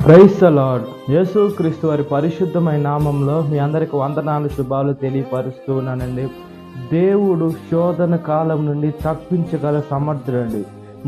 Praise the lord. యేసు క్రీస్తు వారి పరిశుద్ధమైన నామంలో మీ అందరికి వందనాలు, శుభాలు తెలియపరుస్తూ ఉన్నానండి. దేవుడు శోధన కాలం నుండి తప్పించగల సమర్థుడండి.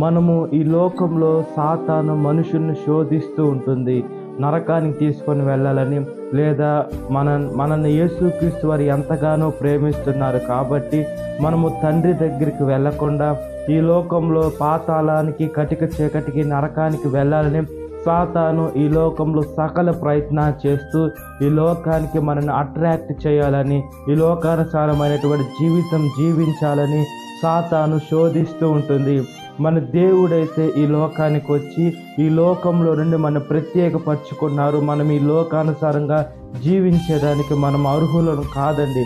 మనము ఈ లోకంలో సాతాను మనుషుల్ని శోధిస్తూ ఉంటుంది, నరకానికి తీసుకొని వెళ్ళాలని, లేదా మనల్ని యేసుక్రీస్తు వారు ఎంతగానో ప్రేమిస్తున్నారు కాబట్టి మనము తండ్రి దగ్గరికి వెళ్ళకుండా ఈ లోకంలో పాతాళానికి, కటిక చీకటికి, నరకానికి వెళ్ళాలని సాతాను ఈ లోకంలో సకల ప్రయత్నాలు చేస్తూ ఈ లోకానికి మనల్ని అట్రాక్ట్ చేయాలని, ఈ లోకానుసారమైనటువంటి జీవితం జీవించాలని సాతాను శోధిస్తూ ఉంటుంది. మన దేవుడైతే ఈ లోకానికి వచ్చి ఈ లోకంలో నుండి మనం ప్రత్యేకపరుచుకున్నారు. మనం ఈ లోకానుసారంగా జీవించేదానికి మనం అర్హులను కాదండి.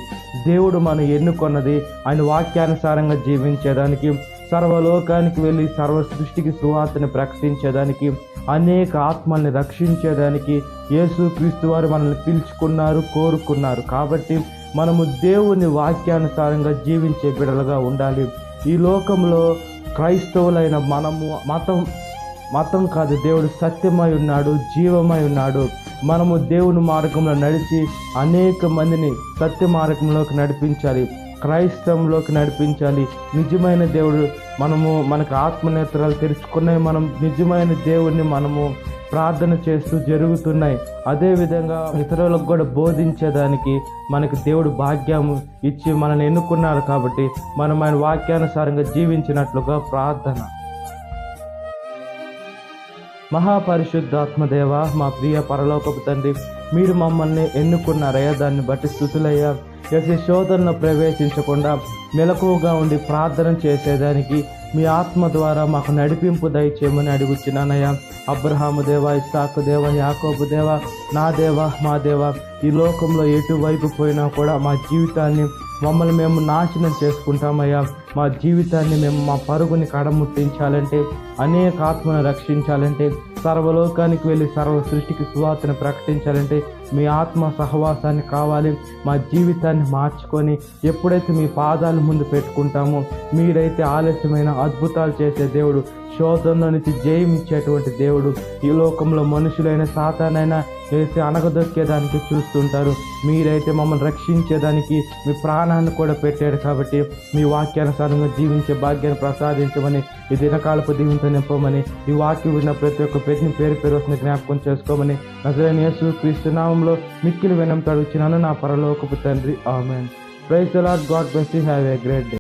దేవుడు మనం ఎన్నుకొన్నది ఆయన వాక్యానుసారంగా జీవించేదానికి, సర్వలోకానికి వెళ్ళి సర్వ సృష్టికి సువార్తని ప్రకటించేదానికి, అనేక ఆత్మల్ని రక్షించేదానికి యేసుక్రీస్తు వారు మనల్ని పిలుచుకున్నారు, కోరుకున్నారు. కాబట్టి మనము దేవుని వాక్యానుసారంగా జీవించే బిడ్డలుగా ఉండాలి. ఈ లోకంలో క్రైస్తవులైన మనము మతం కాదు, దేవుడు సత్యమై ఉన్నాడు, జీవమై ఉన్నాడు. మనము దేవుని మార్గంలో నడిచి అనేక మందిని సత్య మార్గంలోకి నడిపించాలి, క్రైస్తవంలోకి నడిపించాలి. నిజమైన దేవుడు మనకు ఆత్మనేత్రాలు తెరుచుకున్నాయి. మనం నిజమైన దేవుడిని మనము ప్రార్థన చేస్తూ జరుగుతున్నాయి. అదేవిధంగా ఇతరులకు కూడా బోధించేదానికి మనకి దేవుడు భాగ్యము ఇచ్చి మనల్ని ఎన్నుకున్నారు. కాబట్టి మనం ఆయన వాక్యానుసారంగా జీవించినట్లుగా ప్రార్థన. మహాపరిశుద్ధాత్మదేవ, మా ప్రియ పరలోకపు తండ్రి, మీరు మమ్మల్ని ఎన్నుకున్నారయ్యా, దాన్ని బట్టి స్తుతులయ్యా. చేసే శోధనలో ప్రవేశించకుండా మెలకువగా ఉండి ప్రార్థన చేసేదానికి మీ ఆత్మ ద్వారా మాకు నడిపింపు దయచేయమని అడుగుచున్నానయ్యా. అబ్రహాము దేవ, ఇస్సాకు దేవ, యాకోబు దేవ, నా దేవ, మా దేవ, ఈ లోకంలో ఎటువైపు పోయినా కూడా మా జీవితాన్ని మమ్మల్ని మేము నాశనం చేసుకుంటామయ్యా. మా జీవితాన్ని మేము మా పరుగుని కడముట్టించాలంటే, అనేక ఆత్మను రక్షించాలంటే, సర్వలోకానికి వెళ్ళి సర్వ సృష్టికి సువార్తను ప్రకటించాలంటే మీ ఆత్మ సహవాసాన్ని కావాలి. మా జీవితాన్ని మార్చుకొని ఎప్పుడైతే మీ పాదాల ముందు పెట్టుకుంటామో, మీరైతే ఆలస్యమైన అద్భుతాలు చేసే దేవుడు, శోధనలో నుంచి జయం ఇచ్చేటువంటి దేవుడు. ఈ లోకంలో మనుషులైన సాతానైనా చేసి అనగదొక్కేదానికి చూస్తుంటారు. మీరైతే మమ్మల్ని రక్షించేదానికి మీ ప్రాణాన్ని కూడా పెట్టారు. కాబట్టి మీ వాక్యానుసారంగా జీవించే భాగ్యాన్ని ప్రసాదించమని, ఈ దినకాలపు దీవెనతో నింపమని, ఈ వాక్యం విన్న ప్రతి ఒక్క పెద్దని పేరు వస్తున్న జ్ఞాపకం చేసుకోమని నజరేయుడైన యేసుక్రీస్తు నామములో మిక్కిలి వినయంతో అడుగుచున్నాను నా పరలోకపు తండ్రి. ఆమేన్. Praise the lord. God bless you. Have a great day.